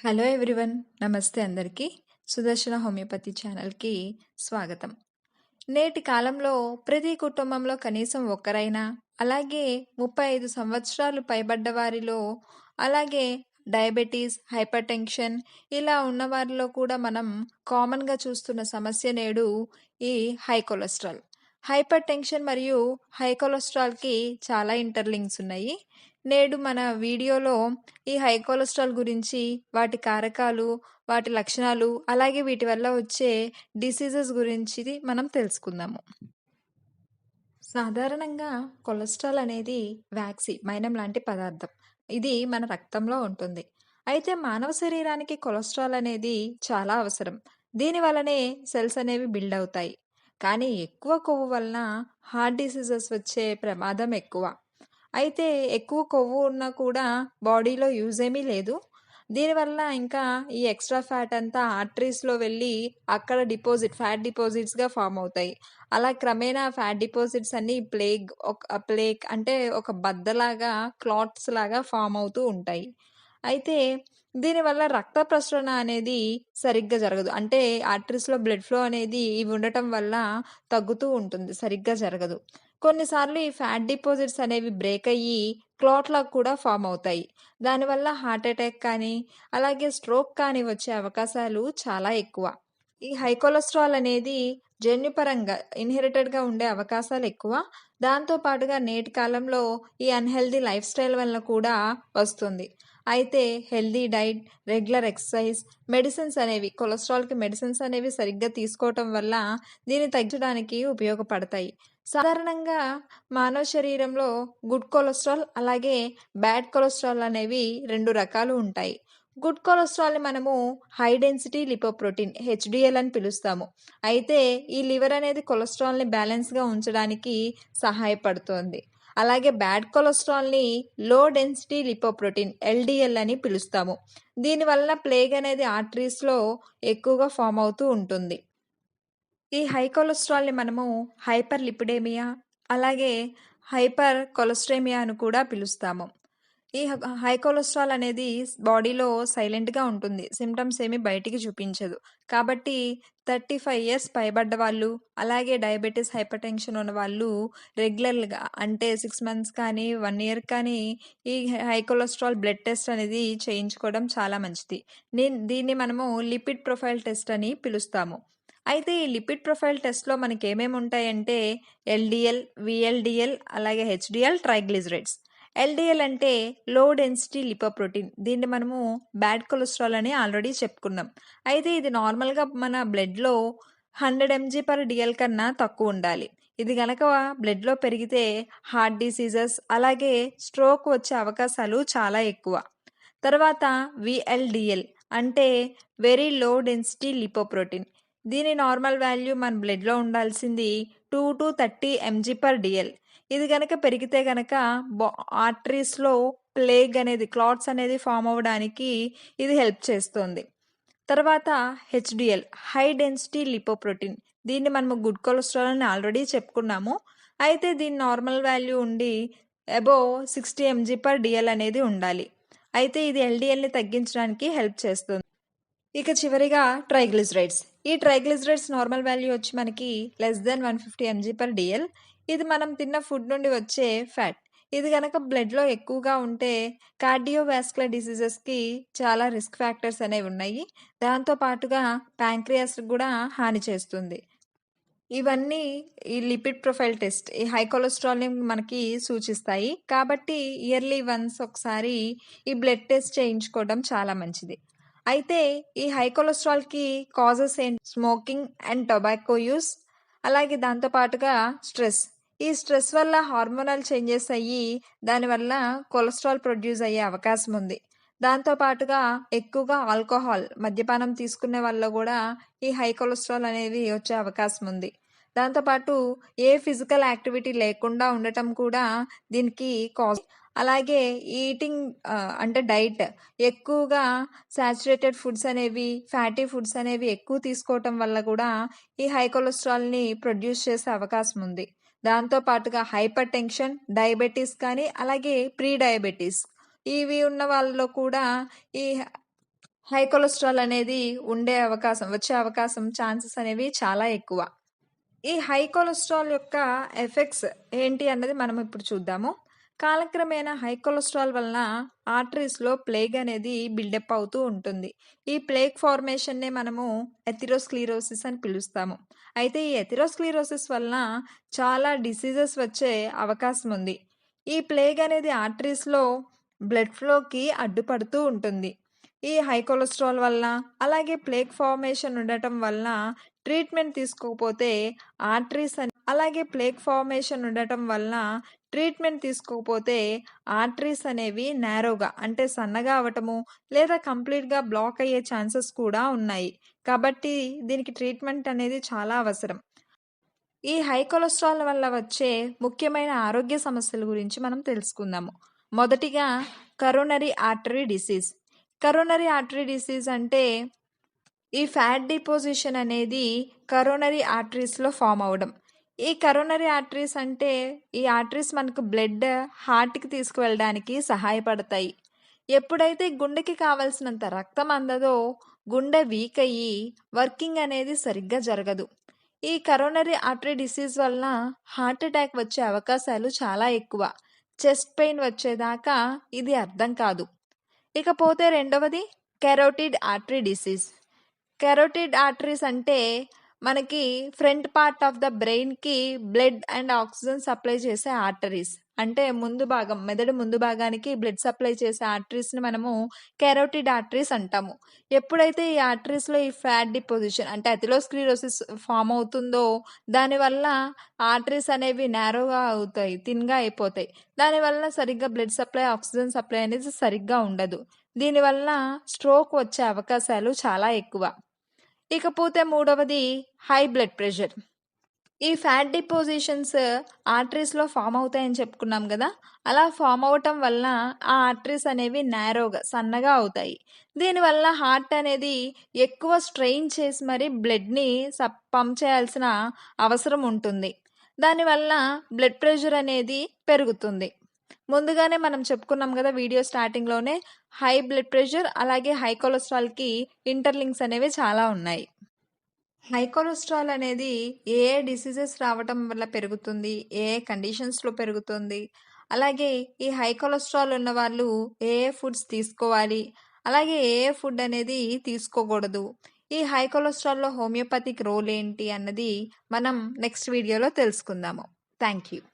Hello everyone, నమస్తే అందరికీ. సుదర్శన homeopathy ఛానల్కి స్వాగతం. నేటి కాలంలో ప్రతి కుటుంబంలో కనీసం ఒక్కరైనా, అలాగే 35 సంవత్సరాలు పైబడ్డ వారిలో, అలాగే డయాబెటీస్, హైపర్ టెన్షన్ ఇలా ఉన్న వారిలో కూడా మనం కామన్గా చూస్తున్న సమస్య నేడు ఈ హై కొలెస్ట్రాల్. హైపర్ టెన్షన్ మరియు హై కొలెస్ట్రాల్కి చాలా ఇంటర్లింక్స్ ఉన్నాయి. నేడు మన వీడియోలో ఈ హై కొలెస్ట్రాల్ గురించి, వాటి కారకాలు, వాటి లక్షణాలు, అలాగే వీటి వల్ల వచ్చే డిసీజెస్ గురించి మనం తెలుసుకుందాము. సాధారణంగా కొలెస్ట్రాల్ అనేది మైనం లాంటి పదార్థం. ఇది మన రక్తంలో ఉంటుంది. అయితే మానవ శరీరానికి కొలెస్ట్రాల్ అనేది చాలా అవసరం. దీని వలనే సెల్స్ అనేవి బిల్డ్ అవుతాయి. కానీ ఎక్కువ కొవ్వు వలన హార్ట్ డిసీజెస్ వచ్చే ప్రమాదం ఎక్కువ. అయితే ఎక్కువ కొవ్వు ఉన్నా కూడా బాడీలో యూజ్ ఏమీ లేదు. దీనివల్ల ఇంకా ఈ ఎక్స్ట్రా ఫ్యాట్ అంతా ఆర్టరీస్‌లో వెళ్ళి అక్కడ ఫ్యాట్ డిపాజిట్స్‌గా ఫార్మ్ అవుతాయి. అలా క్రమేణా ఫ్యాట్ డిపాజిట్స్ అన్నీ ప్లేక్ అంటే ఒక బద్దలాగా, క్లాట్స్ లాగా ఫార్మ్ అవుతూ ఉంటాయి. అయితే దీనివల్ల రక్త ప్రసరణ అనేది సరిగ్గా జరగదు. అంటే ఆర్టరీస్‌లో బ్లడ్ ఫ్లో అనేది ఇవి ఉండటం వల్ల తగ్గుతూ ఉంటుంది. సరిగ్గా జరగదు. కొన్నిసార్లు ఈ ఫ్యాట్ డిపాజిట్స్ అనేవి బ్రేక్ అయ్యి క్లాట్‌లాగా కూడా ఫార్మ్ అవుతాయి. దానివల్ల హార్ట్ అటాక్ కానీ, అలాగే స్ట్రోక్ కానీ వచ్చే అవకాశాలు చాలా ఎక్కువ. ఈ హై కొలెస్ట్రాల్ అనేది జన్యుపరంగా ఇన్‌హెరిటెడ్‌గా ఉండే అవకాశాలు ఎక్కువ. దాంతో పాటుగా నేటి కాలంలో ఈ అన్‌హెల్తీ లైఫ్ స్టైల్ వలన కూడా వస్తుంది. అయితే హెల్తీ డైట్, రెగ్యులర్ ఎక్సర్సైజ్, కొలెస్ట్రాల్‌కి మెడిసిన్స్ అనేవి సరిగ్గా తీసుకోవటం వల్ల దీన్ని తగ్గించడానికి ఉపయోగపడతాయి. సాధారణంగా మానవ శరీరంలో గుడ్ కొలెస్ట్రాల్, అలాగే బ్యాడ్ కొలెస్ట్రాల్ అనేవి 2 రకాలు ఉంటాయి. గుడ్ కొలెస్ట్రాల్‌ని మనము హై డెన్సిటీ లిపోప్రోటీన్ హెచ్‌డీఎల్ అని పిలుస్తాము. అయితే ఈ లివర్ అనేది కొలెస్ట్రాల్‌ని బ్యాలెన్స్‌గా ఉంచడానికి సహాయపడుతోంది. అలాగే bad కొలెస్ట్రాల్‌ని low density lipoprotein LDL అని పిలుస్తాము. దీనివల్ల ప్లేగ్ అనేది ఆర్టరీస్‌లో ఎక్కువగా ఫార్మ్ అవుతూ ఉంటుంది. ఈ హై కొలెస్ట్రాల్‌ని మనము హైపర్ లిపిడేమియా, అలాగే హైపర్ కొలెస్ట్రేమియా అని కూడా పిలుస్తాము. ఈ హై కొలెస్ట్రాల్ అనేది బాడీలో సైలెంట్‌గా ఉంటుంది. సింప్టమ్స్ ఏమి బయటికి చూపించదు. కాబట్టి 35 ఇయర్స్ పైబడ్డ వాళ్ళు, అలాగే డయాబెటిస్, హైపర్ టెన్షన్ ఉన్నవాళ్ళు రెగ్యులర్‌గా అంటే 6 మంత్స్ కానీ, 1 ఇయర్ కానీ ఈ హై కొలెస్ట్రాల్ బ్లడ్ టెస్ట్ అనేది చేయించుకోవడం చాలా మంచిది. దీన్ని మనము లిపిడ్ ప్రొఫైల్ టెస్ట్ అని పిలుస్తాము. అయితే ఈ లిపిడ్ ప్రొఫైల్ టెస్ట్‌లో మనకేమేమి ఉంటాయంటే ఎల్‌డీఎల్, వీఎల్‌డీఎల్, అలాగే హెచ్‌డీఎల్, ట్రైగ్లిజరైడ్స్. ఎల్‌డీఎల్ అంటే లో డెన్సిటీ లిపోప్రోటీన్. దీన్ని మనము బ్యాడ్ కొలెస్ట్రాల్ అని ఆల్రెడీ చెప్పుకున్నాం. అయితే ఇది నార్మల్‌గా మన బ్లడ్‌లో 100 ఎంజీ/డీఎల్ కన్నా తక్కువ ఉండాలి. ఇది గనక బ్లడ్‌లో పెరిగితే హార్ట్ డిసీజెస్, అలాగే స్ట్రోక్ వచ్చే అవకాశాలు చాలా ఎక్కువ. తర్వాత వీఎల్‌డీఎల్ అంటే వెరీ లో డెన్సిటీ లిపోప్రోటీన్. దీని నార్మల్ వాల్యూ మన బ్లడ్‌లో ఉండాల్సింది 2-30 ఎంజీ/డీఎల్. ఇది గనక పెరిగితే గనక బా ఆర్టరీస్‌లో క్లాట్స్ అనేది ఫార్మ్ అవ్వడానికి ఇది హెల్ప్ చేస్తుంది. తర్వాత హెచ్‌డీఎల్ హై డెన్సిటీ లిపోప్రోటీన్. దీన్ని మనము గుడ్ కొలెస్ట్రాల్ అని ఆల్రెడీ చెప్పుకున్నాము. అయితే దీని నార్మల్ వాల్యూ ఉండి అబోవ్ 60 ఎంజీ/డీఎల్ అనేది ఉండాలి. అయితే ఇది ఎల్‌డీఎల్‌ని తగ్గించడానికి హెల్ప్ చేస్తుంది. ఇక చివరిగా ట్రైగ్లిజరైడ్స్. ఈ ట్రైగ్లిజరైడ్స్ నార్మల్ వాల్యూ వచ్చి మనకి లెస్ దెన్ 150 ఎంజీ/డీఎల్. ఇది మనం తిన్న ఫుడ్ నుండి వచ్చే ఫ్యాట్. ఇది గనక బ్లడ్‌లో ఎక్కువగా ఉంటే కార్డియోవాస్కులర్ డిసీజెస్‌కి చాలా రిస్క్ ఫ్యాక్టర్స్ అనేవి ఉన్నాయి. దాంతో పాటుగా ప్యాంక్రియాస్‌కి కూడా హాని చేస్తుంది. ఇవన్నీ ఈ లిపిడ్ ప్రొఫైల్ టెస్ట్ ఈ హై కొలెస్ట్రాల్‌ని మనకి సూచిస్తాయి. కాబట్టి ఇయర్లీ వన్స్ ఒకసారి ఈ బ్లడ్ టెస్ట్ చేయించుకోవడం చాలా మంచిది. అయితే ఈ హై కొలెస్ట్రాల్‌కి కాజెస్ ఏంటి? స్మోకింగ్ అండ్ టొబాకో యూజ్, అలాగే దాంతో పాటుగా స్ట్రెస్. ఈ స్ట్రెస్ వల్ల హార్మోనల్ చేంజెస్ అయ్యి దానివల్ల కొలెస్ట్రాల్ ప్రొడ్యూస్ అయ్యే అవకాశం ఉంది. దాంతో పాటుగా ఎక్కువగా మద్యపానం తీసుకునే వాళ్ళలో కూడా ఈ హై కొలెస్ట్రాల్ అనేవి వచ్చే అవకాశం ఉంది. దాంతో పాటు ఏ ఫిజికల్ యాక్టివిటీ లేకుండా ఉండటం కూడా దీనికి కాజ్. అలాగే అంటే డైట్ ఎక్కువగా సాచురేటెడ్ ఫుడ్స్ అనేవి, ఫ్యాటీ ఫుడ్స్ అనేవి ఎక్కువ తీసుకోవటం వల్ల కూడా ఈ హై కొలెస్ట్రాల్‌ని ప్రొడ్యూస్ చేసే అవకాశం ఉంది. దాంతో పాటుగా హైపర్ టెన్షన్, డయాబెటిస్ కానీ, అలాగే ప్రీ డయాబెటిస్ ఇవి ఉన్న వాళ్ళలో కూడా ఈ హై కొలెస్ట్రాల్ అనేది వచ్చే అవకాశం ఛాన్సెస్ అనేవి చాలా ఎక్కువ. ఈ హై కొలెస్ట్రాల్ యొక్క ఎఫెక్ట్స్ ఏంటి అన్నది మనం ఇప్పుడు చూద్దాము. కాలక్రమేణా హై కొలెస్ట్రాల్ వలన ఆర్టరీస్‌లో ప్లేగ్ అనేది బిల్డప్ అవుతూ ఉంటుంది. ఈ ప్లేగ్ ఫార్మేషన్‌నే మనము ఎథెరోస్క్లెరోసిస్ అని పిలుస్తాము. అయితే ఈ ఎథెరోస్క్లెరోసిస్ వలన చాలా డిసీజెస్ వచ్చే అవకాశం ఉంది. ఈ ప్లేగ్ అనేది ఆర్టరీస్‌లో బ్లడ్ ఫ్లోకి అడ్డుపడుతూ ఉంటుంది. ఈ హై కొలెస్ట్రాల్ వలన, అలాగే ప్లేగ్ ఫార్మేషన్ ఉండటం వలన ట్రీట్మెంట్ తీసుకోకపోతే ఆర్టరీస్ అనేవి నేరోగా అంటే సన్నగా అవ్వటము, లేదా కంప్లీట్‌గా బ్లాక్ అయ్యే ఛాన్సెస్ కూడా ఉన్నాయి. కాబట్టి దీనికి ట్రీట్మెంట్ అనేది చాలా అవసరం. ఈ హై కొలెస్ట్రాల్ వల్ల వచ్చే ముఖ్యమైన ఆరోగ్య సమస్యల గురించి మనం తెలుసుకుందాము. మొదటిగా coronary artery disease. Coronary artery disease అంటే ఈ ఫ్యాట్ డిపోజిషన్ అనేది కరోనరీ ఆర్టరీస్‌లో ఫార్మ్ అవ్వడం. ఈ కరోనరీ ఆర్టరీస్ అంటే ఈ ఆర్టరీస్ మనకు బ్లడ్ హార్ట్‌కి తీసుకువెళ్ళడానికి సహాయపడతాయి. ఎప్పుడైతే గుండెకి కావాల్సినంత రక్తం అందదో గుండె వీక్ అయ్యి వర్కింగ్ అనేది సరిగ్గా జరగదు. ఈ కరోనరీ ఆర్టరీ డిసీజ్ వలన హార్ట్ అటాక్ వచ్చే అవకాశాలు చాలా ఎక్కువ. చెస్ట్ పెయిన్ వచ్చేదాకా ఇది అర్థం కాదు. ఇకపోతే రెండవది carotid artery disease. Carotid arteries అంటే మనకి ఫ్రంట్ పార్ట్ ఆఫ్ ద బ్రెయిన్‌కి బ్లడ్ అండ్ ఆక్సిజన్ సప్లై చేసే ఆర్టరీస్. అంటే మెదడు ముందు భాగానికి బ్లడ్ సప్లై చేసే ఆర్టరీస్‌ని మనము కెరోటిడ్ ఆర్టరీస్ అంటాము. ఎప్పుడైతే ఈ ఆర్టరీస్‌లో ఈ ఫ్యాట్ డిపోజిషన్ అంటే అథెరోస్క్లెరోసిస్ ఫార్మ్ అవుతుందో దానివల్ల ఆర్టరీస్ అనేవి నేరోగా అవుతాయి. థిన్‌గా అయిపోతాయి. దానివల్ల సరిగ్గా బ్లడ్ సప్లై, ఆక్సిజన్ సప్లై అనేది సరిగ్గా ఉండదు. దీనివల్ల స్ట్రోక్ వచ్చే అవకాశాలు చాలా ఎక్కువ. ఇకపోతే మూడవది హై బ్లడ్ ప్రెషర్. ఈ ఫ్యాట్ డిపోజిషన్స్ ఆర్టరీస్‌లో ఫార్మ్ అవుతాయని చెప్పుకున్నాం గదా! అలా ఫార్మ్ అవ్వటం వలన ఆ ఆర్టరీస్ అనేవి నేరోగా, సన్నగా అవుతాయి. దీనివల్ల హార్ట్ అనేది ఎక్కువ స్ట్రెయిన్ చేసి మరి బ్లడ్‌ని పంప్ చేయాల్సిన అవసరం ఉంటుంది. దానివల్ల బ్లడ్ ప్రెషర్ అనేది పెరుగుతుంది. ముందుగానే మనం చెప్పుకున్నాం గదా! వీడియో స్టార్టింగ్‌లోనే హై బ్లడ్ ప్రెషర్ అలాగే హై కొలెస్ట్రాల్‌కి ఇంటర్‌లింక్స్ అనేవి చాలా ఉన్నాయి. హై కొలెస్ట్రాల్ అనేది ఏ డిసీజెస్ రావటం వల్ల పెరుగుతుంది? ఏ కండిషన్స్‌లో పెరుగుతుంది? అలాగే ఈ హై కొలెస్ట్రాల్ ఉన్నవాళ్ళు ఫుడ్స్ తీసుకోవాలి? అలాగే ఫుడ్ అనేది తీసుకోకూడదు? ఈ హై కొలెస్ట్రాల్‌లో హోమియోపతిక్ రోల్ ఏంటి అన్నది మనం నెక్స్ట్ వీడియోలో తెలుసుకుందాము. Thank you.